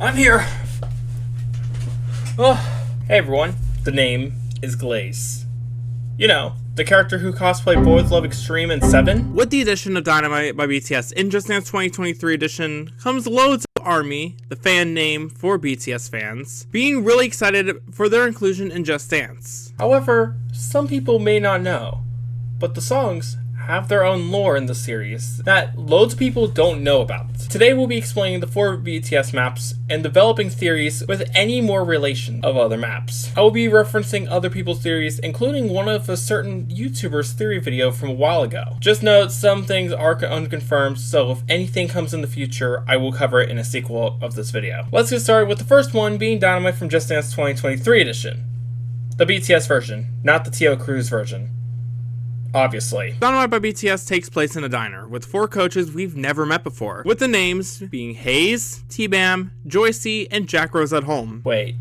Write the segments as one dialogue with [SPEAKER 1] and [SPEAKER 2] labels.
[SPEAKER 1] I'm here. Oh. Hey everyone, the name is Glace. You know, the character who cosplayed Boy With Luv Extreme in 7?
[SPEAKER 2] With the addition of Dynamite by BTS in Just Dance 2023 edition comes loads of ARMY, the fan name for BTS fans, being really excited for their inclusion in Just Dance.
[SPEAKER 1] However, some people may not know, but the songs have their own lore in the series that loads of people don't know about. Today we'll be explaining the 4 BTS maps and developing theories with any more relation of other maps. I will be referencing other people's theories, including one of a certain YouTuber's theory video from a while ago. Just note, some things are unconfirmed, so if anything comes in the future, I will cover it in a sequel of this video. Let's get started with the first one being Dynamite from Just Dance 2023 edition. The BTS version, not the T.O. Cruz version. Obviously.
[SPEAKER 2] Dynamite by BTS takes place in a diner with 4 coaches we've never met before, with the names being Hayes, T-Bam, Joycey, and Jack Rose at Home.
[SPEAKER 1] Wait.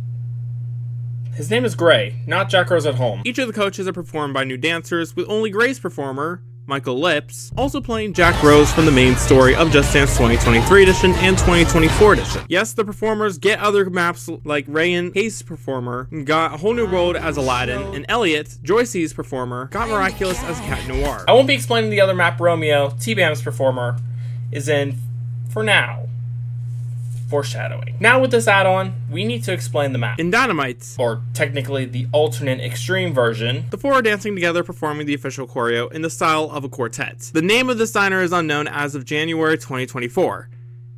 [SPEAKER 1] His name is Gray, not Jack Rose at Home.
[SPEAKER 2] Each of the coaches are performed by new dancers, with only Gray's performer, Michael Lips, also playing Jack Rose from the main story of Just Dance 2023 edition and 2024 edition. Yes, the performers get other maps like Ray and Hayes' performer got A Whole New World as Aladdin, and Elliot, Joycey's performer, got Miraculous as Cat Noir.
[SPEAKER 1] I won't be explaining the other map Romeo, T-Bam's performer, is in for now. Foreshadowing. Now with this add-on, we need to explain the map.
[SPEAKER 2] In Dynamite,
[SPEAKER 1] or technically the alternate extreme version,
[SPEAKER 2] the 4 are dancing together performing the official choreo in the style of a quartet. The name of this diner is unknown as of January 2024,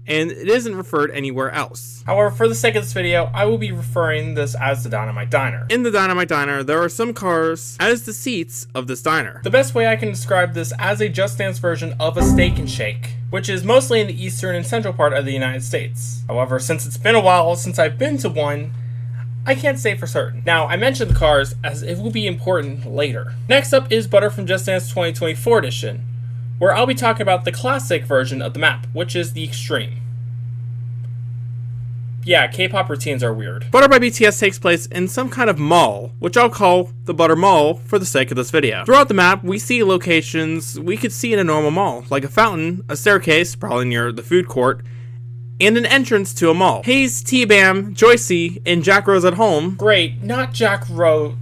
[SPEAKER 2] and it isn't referred anywhere else.
[SPEAKER 1] However, for the sake of this video, I will be referring this as the Dynamite Diner.
[SPEAKER 2] In the Dynamite Diner, there are some cars as the seats of this diner.
[SPEAKER 1] The best way I can describe this as a Just Dance version of a Steak and Shake, which is mostly in the eastern and central part of the United States. However, since it's been a while since I've been to one, I can't say for certain. Now, I mentioned the cars as it will be important later. Next up is Butter from Just Dance 2024 edition, where I'll be talking about the classic version of the map, which is the extreme. Yeah, K-pop routines are weird.
[SPEAKER 2] Butter by BTS takes place in some kind of mall, which I'll call the Butter Mall for the sake of this video. Throughout the map, we see locations we could see in a normal mall, like a fountain, a staircase, probably near the food court, and an entrance to a mall. Hayes, T-Bam, Joycey, and Jack Rose at Home.
[SPEAKER 1] Great, not Jack Rose.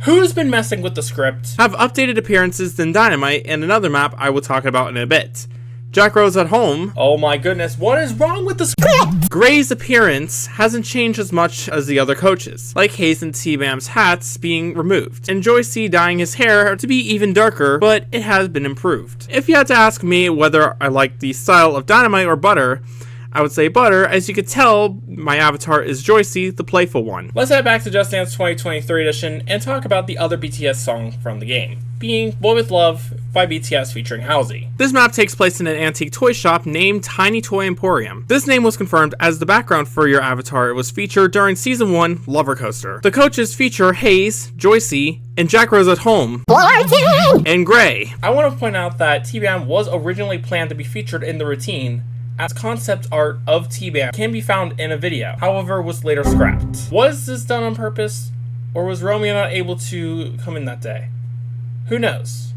[SPEAKER 1] Who's been messing with the script?
[SPEAKER 2] Have updated appearances than Dynamite and another map I will talk about in a bit. Jack Rose at Home.
[SPEAKER 1] Oh my goodness, what is wrong with the script?
[SPEAKER 2] Gray's appearance hasn't changed as much as the other coaches, like Hayes and T-Bam's hats being removed, and Joycey dyeing his hair to be even darker, but it has been improved. If you had to ask me whether I like the style of Dynamite or Butter, I would say Butter. As you could tell, my avatar is Joycey, the playful one.
[SPEAKER 1] Let's head back to Just Dance 2023 edition and talk about the other BTS song from the game, being Boy With Luv by BTS featuring Halsey.
[SPEAKER 2] This map takes place in an antique toy shop named Tiny Toy Emporium. This name was confirmed as the background for your avatar. It was featured during Season 1 Lover Coaster. The coaches feature Hayes, Joycey, and Jack Rose at Home, and Gray.
[SPEAKER 1] I want to point out that T-Bam was originally planned to be featured in the routine, as concept art of T-Bam can be found in a video, however was later scrapped. Was this done on purpose, or was Romeo not able to come in that day? Who knows?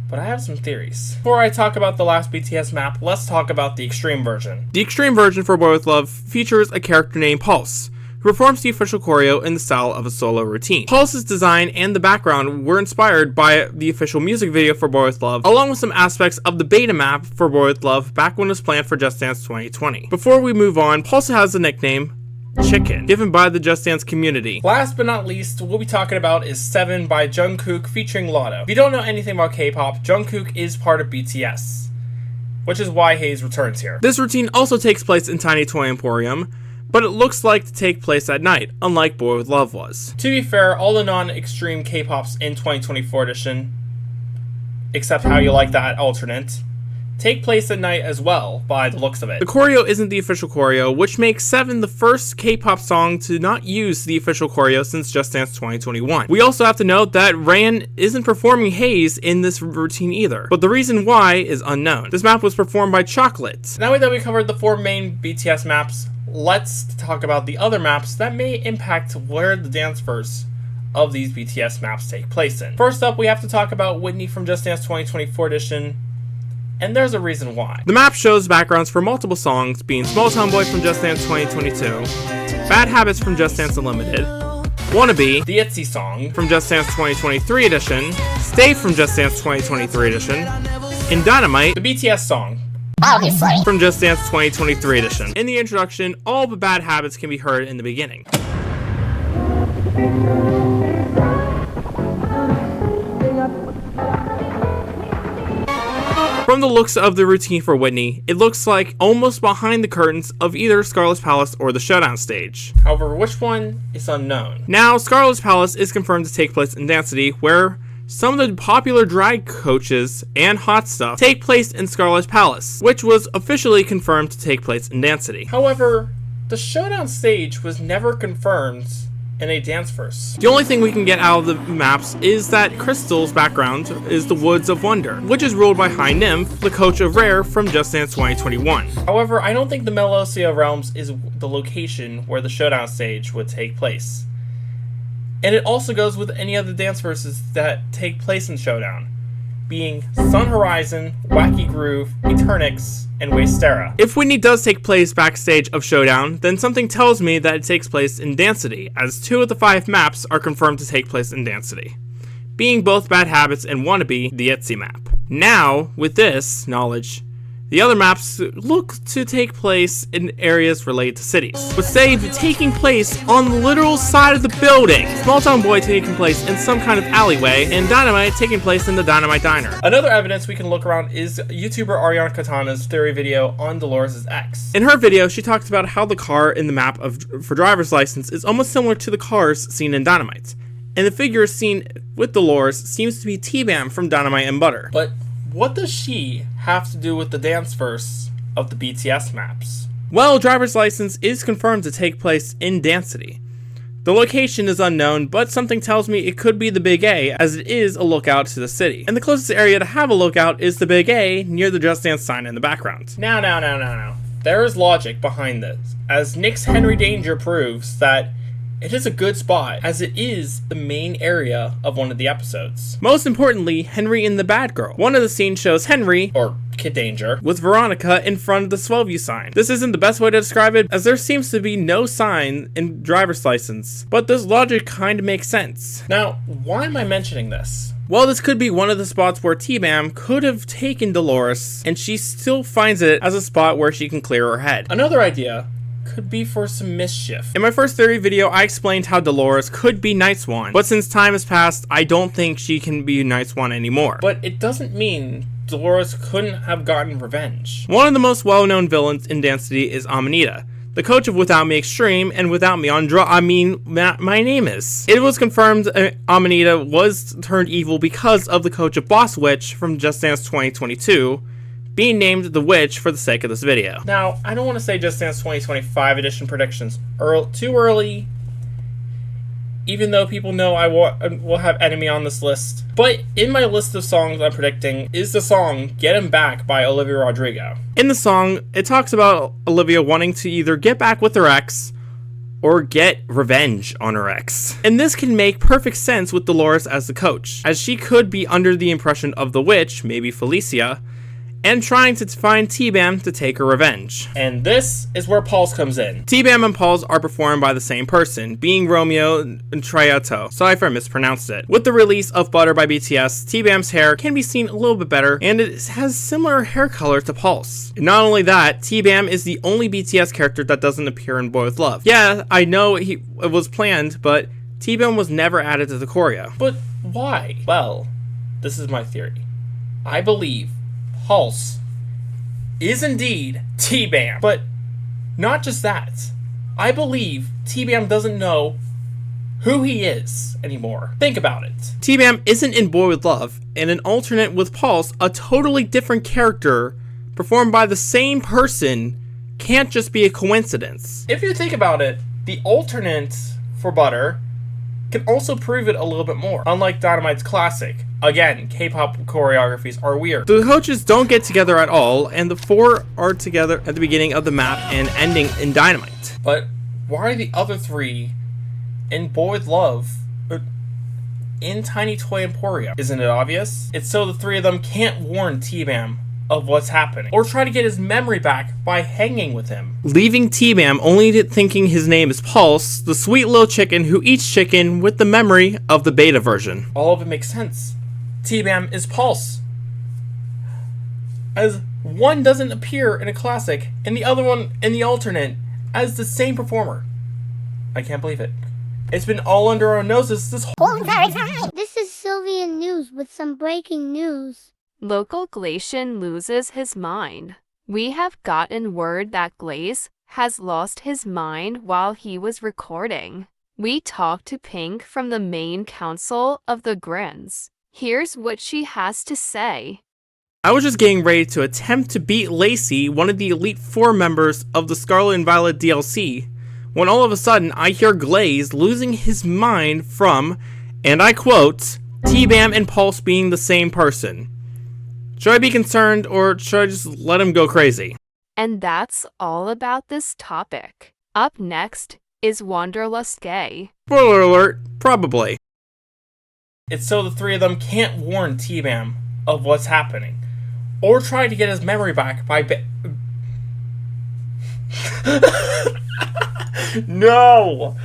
[SPEAKER 1] But I have some theories. Before I talk about the last BTS map, let's talk about the extreme version.
[SPEAKER 2] The extreme version for Boy With Luv features a character named Pulse, who performs the official choreo in the style of a solo routine. Pulse's design and the background were inspired by the official music video for Boy With Luv, along with some aspects of the beta map for Boy With Luv back when it was planned for Just Dance 2020. Before we move on, Pulse has the nickname Chicken, given by the Just Dance community.
[SPEAKER 1] Last but not least, what we'll be talking about is 7 by Jungkook featuring Lotto. If you don't know anything about K-pop, Jungkook is part of BTS, which is why Hayes returns here.
[SPEAKER 2] This routine also takes place in Tiny Toy Emporium, but it looks like to take place at night, unlike Boy With Luv was.
[SPEAKER 1] To be fair, all the non-extreme K-pops in 2024 edition, except How You Like That alternate, take place at night as well, by the looks of it.
[SPEAKER 2] The choreo isn't the official choreo, which makes 7 the first K-pop song to not use the official choreo since Just Dance 2021. We also have to note that Rayan isn't performing Hayes in this routine either, but the reason why is unknown. This map was performed by Chocolate.
[SPEAKER 1] Now that we covered the 4 main BTS maps, let's talk about the other maps that may impact where the dance verse of these BTS maps take place in. First up, we have to talk about Whitney from Just Dance 2024 edition, and there's a reason why.
[SPEAKER 2] The map shows backgrounds for multiple songs, being Small Town Boy from Just Dance 2022, Bad Habits from Just Dance Unlimited, Wannabe,
[SPEAKER 1] The ITZY song
[SPEAKER 2] from Just Dance 2023 edition, Stay from Just Dance 2023 edition, and Dynamite,
[SPEAKER 1] the BTS song
[SPEAKER 2] from Just Dance 2023 edition. In the introduction, all the Bad Habits can be heard in the beginning. From the looks of the routine for Whitney, it looks like almost behind the curtains of either Scarlet's Palace or the Showdown stage.
[SPEAKER 1] However, which one is unknown.
[SPEAKER 2] Now, Scarlet's Palace is confirmed to take place in Dance City, where some of the popular drag coaches and hot stuff take place in Scarlet's Palace, which was officially confirmed to take place in Dance City.
[SPEAKER 1] However, the Showdown stage was never confirmed in a dance verse.
[SPEAKER 2] The only thing we can get out of the maps is that Crystal's background is the Woods of Wonder, which is ruled by High Nymph, the coach of Rare from Just Dance 2021.
[SPEAKER 1] However, I don't think the Melosia Realms is the location where the Showdown stage would take place. And it also goes with any other dance verses that take place in Showdown, being Sun Horizon, Wacky Groove, Eternix, and Wastera.
[SPEAKER 2] If Whitney does take place backstage of Showdown, then something tells me that it takes place in Dance City, as 2 of the 5 maps are confirmed to take place in Dance City, being both Bad Habits and Wannabe, the ITZY map. Now, with this knowledge, the other maps look to take place in areas related to cities, but say taking place on the literal side of the building. Small Town Boy taking place in some kind of alleyway, and Dynamite taking place in the Dynamite Diner.
[SPEAKER 1] Another evidence we can look around is YouTuber Ariana Katana's theory video on Dolores' ex.
[SPEAKER 2] In her video, she talked about how the car in the map for driver's license is almost similar to the cars seen in Dynamite, and the figure seen with Dolores seems to be T-Bam from Dynamite and Butter.
[SPEAKER 1] But what does she have to do with the dance verse of the BTS maps?
[SPEAKER 2] Well, driver's license is confirmed to take place in Dance City. The location is unknown, but something tells me it could be the Big A, as it is a lookout to the city. And the closest area to have a lookout is the Big A, near the Just Dance sign in the background.
[SPEAKER 1] Now. There is logic behind this, as Nick's Henry Danger proves that it is a good spot, as it is the main area of one of the episodes.
[SPEAKER 2] Most importantly, Henry and the Bad Girl. One of the scenes shows Henry,
[SPEAKER 1] or Kid Danger,
[SPEAKER 2] with Veronica in front of the Swellview sign. This isn't the best way to describe it, as there seems to be no sign in driver's license, but this logic kind of makes sense.
[SPEAKER 1] Now, why am I mentioning this?
[SPEAKER 2] Well, this could be one of the spots where T-Bam could have taken Dolores, and she still finds it as a spot where she can clear her head.
[SPEAKER 1] Another idea could be for some mischief.
[SPEAKER 2] In my first theory video, I explained how Dolores could be Night Swan, but since time has passed, I don't think she can be Night Swan anymore.
[SPEAKER 1] But it doesn't mean Dolores couldn't have gotten revenge.
[SPEAKER 2] One of the most well-known villains in Dance City is Amonita, the coach of Without Me Extreme and Without Me on My Name Is. It was confirmed Amonita was turned evil because of the coach of Boss Witch from Just Dance 2022, being named the Witch for the sake of this video.
[SPEAKER 1] Now, I don't want to say Just Dance 2025 edition predictions too early, even though people know I will have Enemy on this list. But in my list of songs I'm predicting is the song Get Him Back by Olivia Rodrigo.
[SPEAKER 2] In the song, it talks about Olivia wanting to either get back with her ex or get revenge on her ex. And this can make perfect sense with Dolores as the coach, as she could be under the impression of the witch, maybe Felicia, and trying to find T-Bam to take her revenge.
[SPEAKER 1] And this is where Pulse comes in.
[SPEAKER 2] T-Bam and Pulse are performed by the same person, being Romeo and Triato. Sorry if I mispronounced it. With the release of Butter by BTS, T-Bam's hair can be seen a little bit better, and it has similar hair color to Pulse. And not only that, T-Bam is the only BTS character that doesn't appear in Boy With Luv. Yeah, I know it was planned, but T-Bam was never added to the choreo.
[SPEAKER 1] But why? Well, this is my theory. I believe Pulse is indeed T-Bam. But not just that. I believe T-Bam doesn't know who he is anymore. Think about it.
[SPEAKER 2] T-Bam isn't in Boy With Luv, and an alternate with Pulse, a totally different character, performed by the same person, can't just be a coincidence.
[SPEAKER 1] If you think about it, the alternate for Butter can also prove it a little bit more. Unlike Dynamite's classic. Again, K-pop choreographies are weird.
[SPEAKER 2] The coaches don't get together at all, and the 4 are together at the beginning of the map and ending in Dynamite.
[SPEAKER 1] But why are the other 3 in Boy With Luv in Tiny Toy Emporium? Isn't it obvious? It's so the 3 of them can't warn T-Bam of what's happening, or try to get his memory back by hanging with him.
[SPEAKER 2] Leaving T-Bam only thinking his name is Pulse, the sweet little chicken who eats chicken with the memory of the beta version.
[SPEAKER 1] All of it makes sense. T-Bam is Pulse. As one doesn't appear in a classic, and the other one in the alternate as the same performer. I can't believe it. It's been all under our noses this whole entire time.
[SPEAKER 3] This is Sylvian News with some breaking news.
[SPEAKER 4] Local Glacian loses his mind. We have gotten word that Glace has lost his mind while he was recording. We talked to Pink from the main council of the Grins. Here's what she has to say.
[SPEAKER 2] I was just getting ready to attempt to beat Lacey, one of the Elite Four members of the Scarlet and Violet DLC, when all of a sudden I hear Glaze losing his mind from, and I quote, T-Bam and Pulse being the same person. Should I be concerned, or should I just let him go crazy?
[SPEAKER 4] And that's all about this topic. Up next is Wanderlust Gay.
[SPEAKER 2] Spoiler alert, probably.
[SPEAKER 1] It's so the three of them can't warn T-Bam of what's happening, or try to get his memory back by No!